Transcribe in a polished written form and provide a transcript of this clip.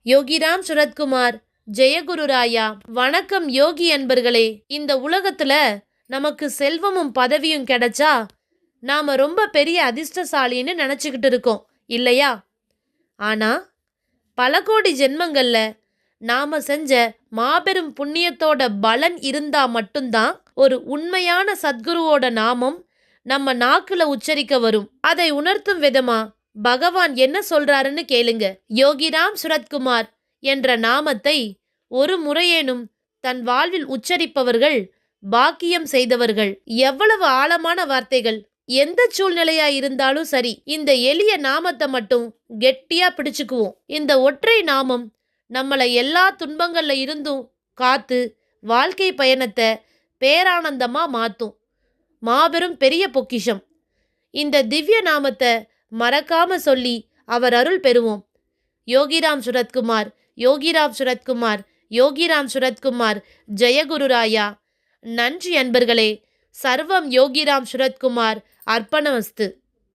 யோகிராம் சுரத்குமார், ஜெயகுரு ராயா. வணக்கம் யோகி அன்பர்களே. இந்த உலகத்துல நமக்கு செல்வமும் பதவியும் கிடைச்சா நாம ரொம்ப பெரிய அதிர்ஷ்டசாலின்னு நினைச்சுக்கிட்டு இருக்கோம் இல்லையா? ஆனா பல கோடி ஜென்மங்கள்ல நாம செஞ்ச மாபெரும் புண்ணியத்தோட பலன் இருந்தா மட்டும்தான் ஒரு உண்மையான சத்குருவோட நாமம் நம்ம நாக்குல உச்சரிக்க வரும். அதை உணர்த்தும் விதமா பகவான் என்ன சொல்றாருன்னு கேளுங்க. யோகிராம் சுரத்குமார் என்ற நாமத்தை ஒரு முறையேனும் தன் வாழ்வில் உச்சரிப்பவர்கள் பாக்கியம் செய்தவர்கள். எவ்வளவு ஆழமான வார்த்தைகள்! எந்த சூழ்நிலையா இருந்தாலும் சரி, இந்த எளிய நாமத்தை மட்டும் கெட்டியா பிடிச்சுக்குவோம். இந்த ஒற்றை நாமம் நம்மளை எல்லா துன்பங்கள்ல இருந்தும் காத்து வாழ்க்கை பயணத்தை பேரானந்தமா மாத்தும். மாபெரும் பெரிய பொக்கிஷம். இந்த திவ்ய நாமத்தை மறக்காம சொல்லி அவர் அருள் பெறுவோம். யோகிராம் சுரத்குமார், யோகிராம் சுரத்குமார், யோகிராம் சுரத்குமார், ஜெயகுரு ராயா. நன்றி அன்பர்களே. சர்வம் யோகிராம் சுரத்குமார் அர்ப்பணமஸ்து.